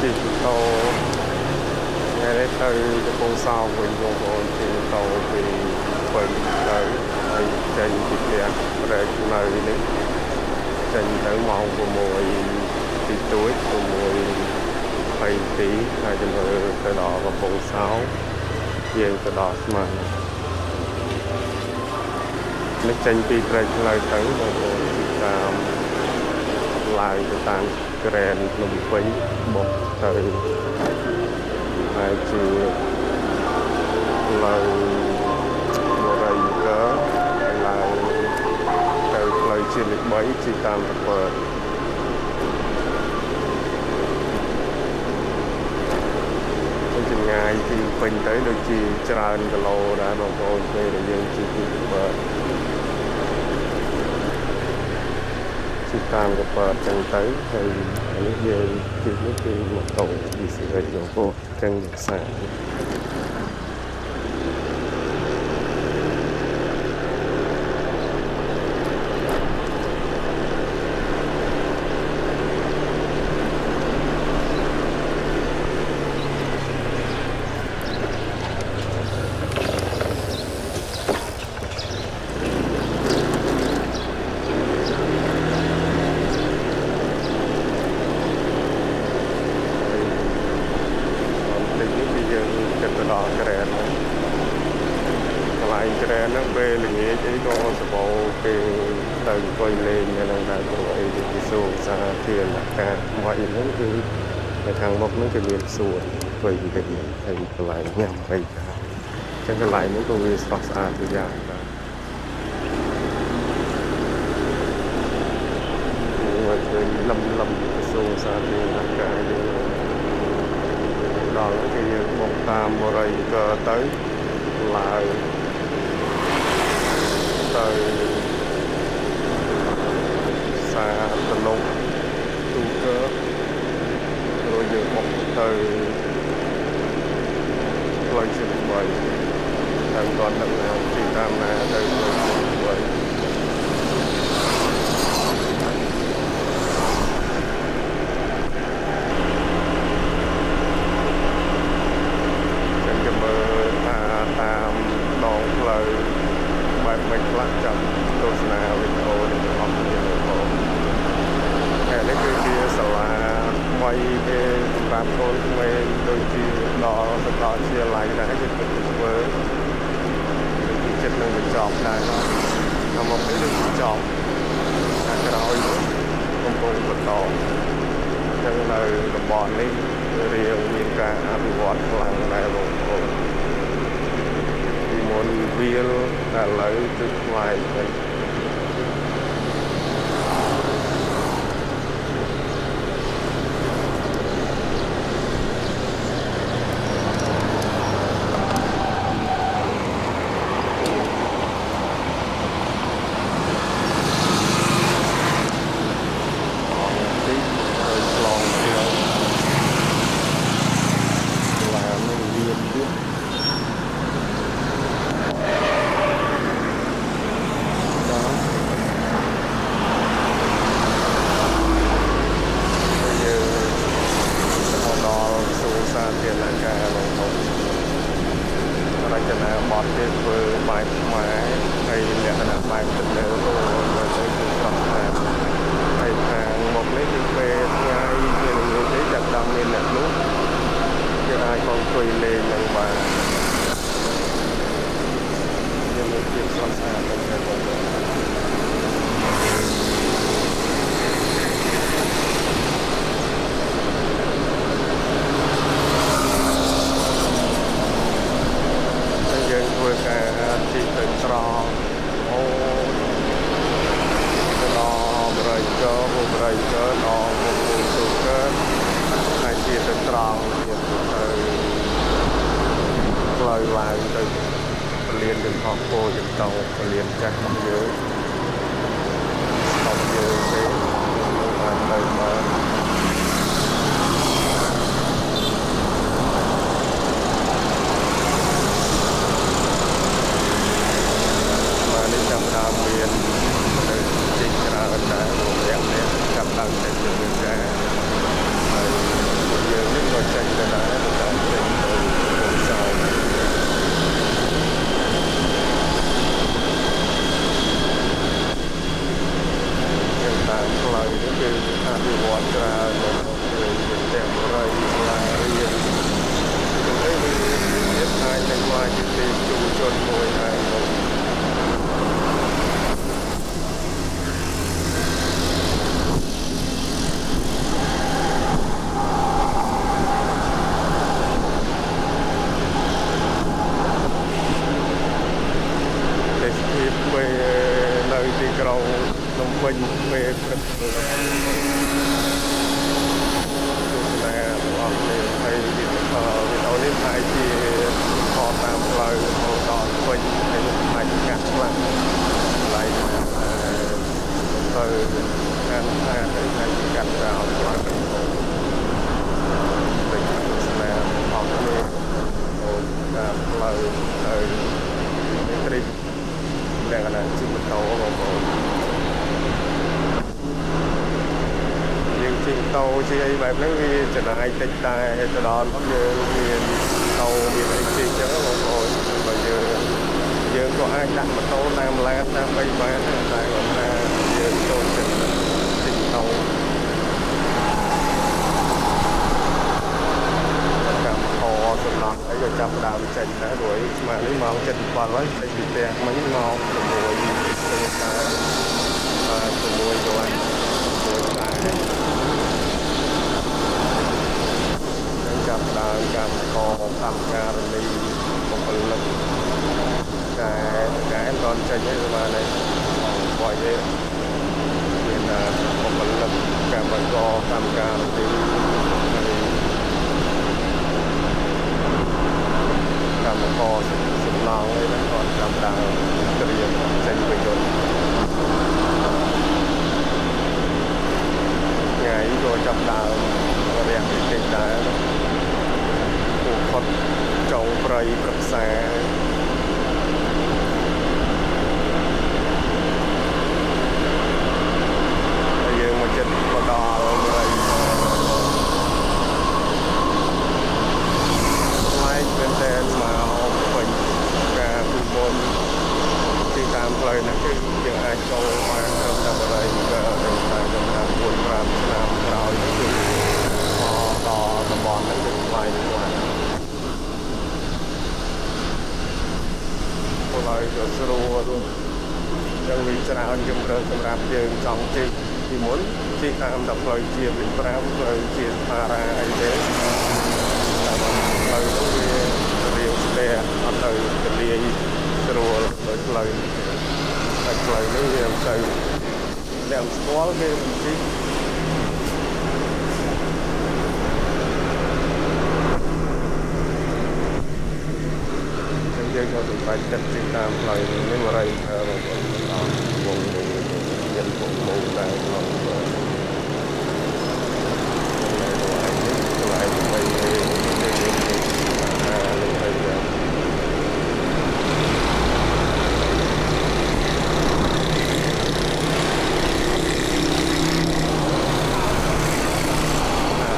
ជិះម៉ូតូថ្ងៃនេះទៅកំពង់សោមវិញបងប្អូនជិះម៉ូតូពីពេញទៅហើយចេញពីផ្ទះប្រែកនៅនេះចេញទៅម៉ោង6ទីទួច6:22ហើយជំរឿទៅដល់កំពង់សោមយើងទៅដល់ស្មាននេះចេញពីប្រែកផ្លូវទៅបងប្អូនតាមឡាយទៅតាមក្រែនភ្នំពេញបុកទៅហើយជាផ្លូវបរិយាកាសហើយឡើងទៅផ្លូវជាតិលេខ3ជាតាមតពើចម្ងាយពីពេញទៅដូចជាច្រើនគីឡូដែរបងប្អូនពេលដែលយើងជិះពីតពើតាមកប៉ាចឹងទៅហើយនេះយើងជិះនេះគឺម៉ូតូ DCX បងប្អូនចឹងខ្សែដល់ក្រែនហ្នឹងកន្លែងក្រែនហ្នឹងពេលល្ងាចអីក៏សបោពេលទៅអង្គុយលេងនៅហ្នឹងដែរព្រោះអីវាពិសោសាធារណការមកហ្នឹងគឺនៅខាងមុខហ្នឹងគឺមានសួនអង្គុយលេងហើយកន្លែងញ៉ាំអីដែរអញ្ចឹងកន្លែងហ្នឹងក៏វាស្រស់ស្អាតទៅយ៉ាងដែរមកឃើញលំពិសោសាធារណការដល់គេយើងមកតាមបរិយាកាសទៅឡើងទៅសាតលុកទូកើrồiយើងមកទៅផ្លូវជាតិ3តាមគាត់ដឹកនាំទីតាមណាទៅផ្លូវជាតិ3តាមដងផ្លូវបែបមិនខ្លះចាំទស្សនាវីដេអូនេះអស់គ្នាបងប្អូនហើយនេះគឺជាសាលាថ្មីគេសម្រាប់កូនក្មេងដូចជាដល់សាកលវិទ្យាល័យដែរគេធ្វើចិត្តនឹងបញ្ចប់ដែរតាមមកនេះនឹងបញ្ចប់ខាងក្រោយកំពុងបន្តអញ្ចឹងនៅតំបន់នេះរៀងមានការអភិវឌ្ឍខ្លាំងដែរបងប្អូនមុនវាលតែឥឡូវគឺខ្វាយទៅរចនាបថគេធ្វើបែបខ្មែរហើយលក្ខណៈបែបទៅលើទៅគឺស្រស់ស្អាតហើយខាងមុខនេះគឺពេលថ្ងៃជាល្ងាចទេចាប់ដល់មានអ្នកនោះគេអាចអង្គុយលេងនឹងបានយើងមានភាពស្រស់ស្អាតទៅតែបងប្អូនធ្វើការជិះទៅត្រង់អូទៅដល់បរិយាកាសដល់មុខទូកើហើយជិះទៅត្រង់ទៀតទៅផ្លូវឡើងទៅពលានទៅខោគោចំតោពលានចាស់របស់យើងស្តុបយើងទេបានទៅបានចាប់ដើមមានទៅជិះច្រើនដែររយៈនេះចាប់ដើមតែជាការហើយយើង តោជាអីបែបហ្នឹងវាចំណាយតិចតែទៅដល់យើងមានតោមានអីជិះចឹងបងប្អូនបើយើងក៏អាចដាក់ម៉ូតូតាមឡានតាមអីបានតែគាត់ថាយើងចូលចិត្តជិះតោកម្មករសំណង់អីក៏ចាប់ដើមចេញដែរព្រោះស្មាននេះម៉ោង 7:07 ហើយចេញពីផ្ទះមិញម៉ោង 6:00គាត់ចាប់ដើមកម្មករកម្មការនីបុគ្គលិកតែអត់ចេញទេបានទេបងទេមានបុគ្គលិកកម្មករកម្មការនីកម្មករសំណង់អីហ្នឹងគាត់ចាប់ដើមត្រៀមចេញពីយន្តថ្ងៃក៏ចាប់ដើមរះតិចដែរពួកខុតចុងព្រៃប្រឹក្សាហើយយើងមកចិត្តមកដល់ព្រៃឡាយមែនតែមកពេញការពីមុនទីតាមផ្លូវហ្នឹងគឺយើងអាចចូលបានត្រឹមតែបរិយាកាសតែចំណាំ 4-5 ឆ្នាំក្រោយនេះគឺមកដល់តំបន់ហ្នឹងគឺថ្លៃគាត់ពលហើយក៏ស្រួលចឹងវាច្រើនជំរឿនសម្រាប់យើងចង់ជិះពីមុនជិះតាមដល់ផ្លូវជាតិលេខ 5 ផ្លូវជាតិផារ៉ាអីទេតាមផ្លូវនោះវារៀងស្ទះអត់ទៅទលាយស្រួលដោយផ្លូវតែផ្លូវនេះវាមិនទៅអ្នកស្គាល់គេមិនជិះយើងក៏សម្រេចចិត្តជិះតាមផ្លូវនេះបរិយាកាសរបស់យើងវងមានពុកមូលដែរក្នុងកន្លែងបីនេះ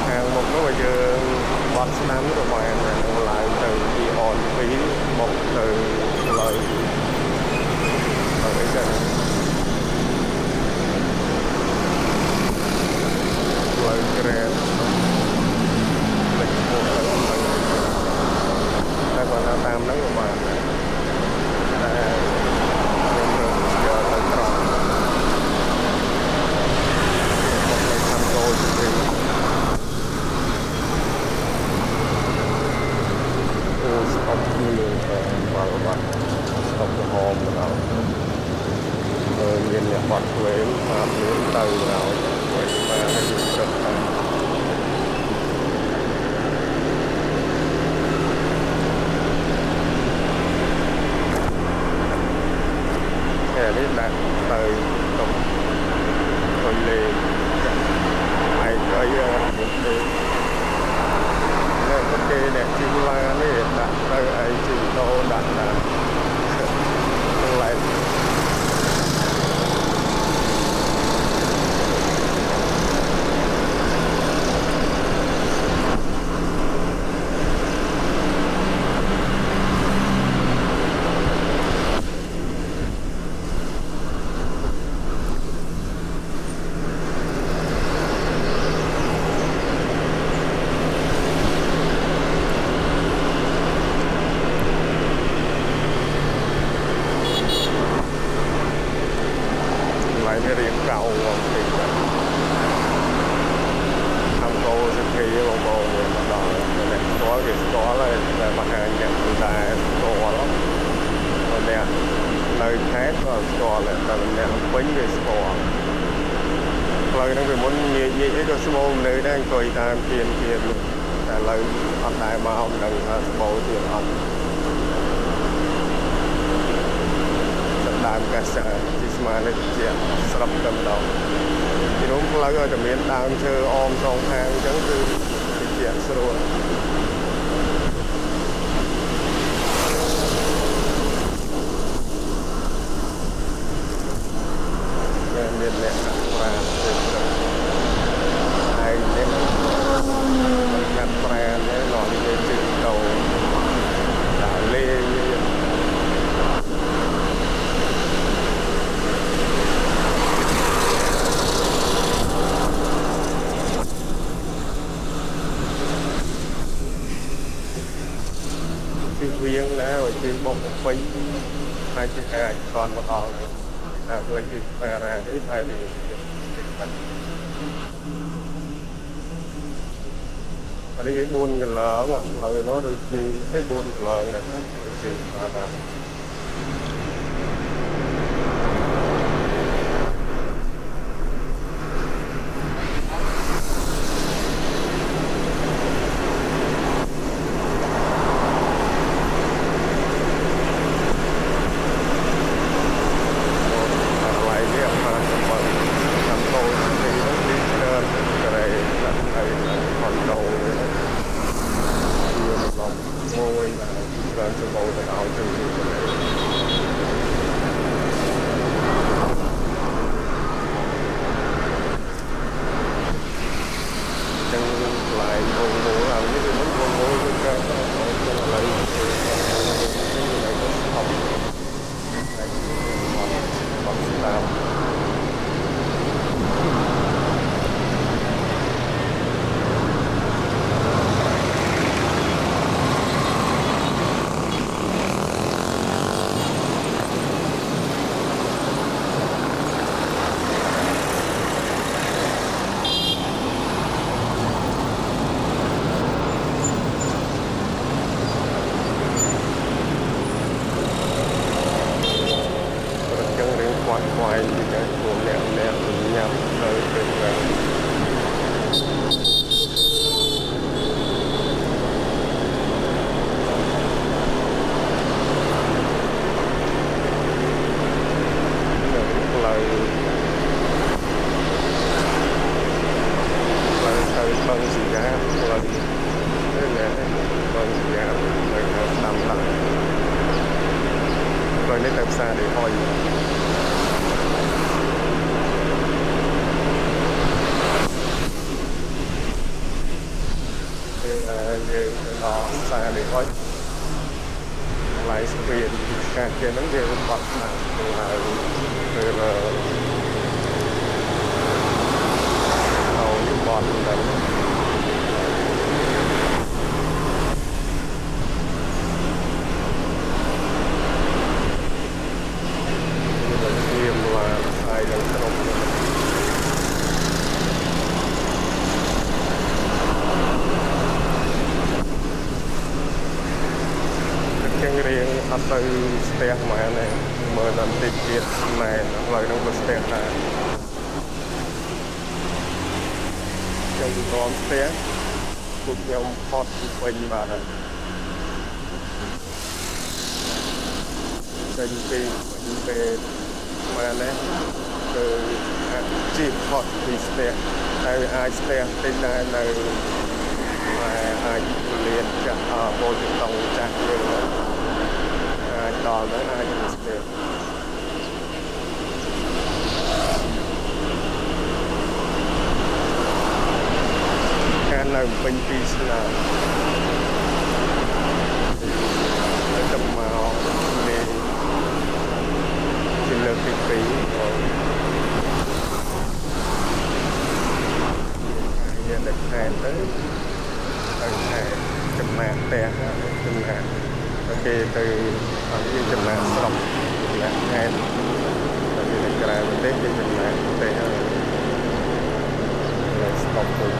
ខាងមុខនោះយើងបត់ស្នាមទៅបានឡើងទៅពីអន2មកទៅផ្លូវអីចឹងផ្លូវក្រែតលេខពោះទៅតែគាត់តាមហ្នឹងក៏បានតែយើងរើសយកទៅត្រង់មកលេខខាងចូលទៅស្អប់គ្នាបាល់បាត់ស្អប់ក្រហមដល់មានអ្នកបាត់វេនមកមានទៅដល់វិញបានឲ្យព្រឹកតាមនេះដាក់ទៅតុកទៅលេងហើយអីទេគេអ្នកជិះឡាននេះដាក់ទៅអីជិះដូរដាក់កន្លែងរៀងកៅបន្តិចអង្គរសិទ្ធិបងប្អូនមកដល់អ្នកស្គាល់គេស្គាល់ហើយតែបង្ហាញអ្នកតែស្គាល់អ្នកនៅខេត្តក៏ស្គាល់តែអ្នកពេញគេស្គាល់ផ្លូវហ្នឹងពីមុនងាយអីក៏ស្មោនៅដែរអង្គុយតាមគៀនតែឥឡូវអត់ដែរមកមិនដឹងថាស្មោទៀតអត់ដើមកាសទីស្មាននេះជាស្រាប់តែម្ដងពីនោះផ្លូវឲ្យតែមានដើមឈើអមសងខាងអញ្ចឹងគឺជាស្រួលមានអ្នកប្រាជ្ញទេហើយ viên nè rồi thì bông phi hai chiếc hai con một con lấy cái ra cái hai thì ở đây cái buôn cái lỡ mà lời nó được gì cái buôn lỡ này được gì mà lại cái mà làm tôi thì nó đi lên cái này là còn đầu lòng môi là lên từ môi từ đầu từ chân lại buồn buồn làm những cái món buồn buồn cái lại lại có học học làm quay quay thì cái cuộn lẹo lẹo cùng nhau rồi từ lời thời phân gì ra lần thế này phân gì ra lời làm lại rồi nên làm sao để hỏi nó xa để coi lại quyền càng kia nó đều bật là hầu như bật đấy nghiêm là ai đang không cái riêng ăn từ step mà này mở lần tiết kiệm này lời nó có step này trong con step cũng nhau hot quay mà này trên về mà này từ chip hot thì step ai ai step tên này là mà ai liền chặt vô trường tông chặt luôn đòn đến ai cũng được cái này bên kia là ở trong màu này thì là cái phí rồi hiện được hàng tới hàng chùm mạng tè chùm mạng ok từ những chùm mạng xong là hàng tại vì là cái này mình đến cái chùm mạng tè là stop rồi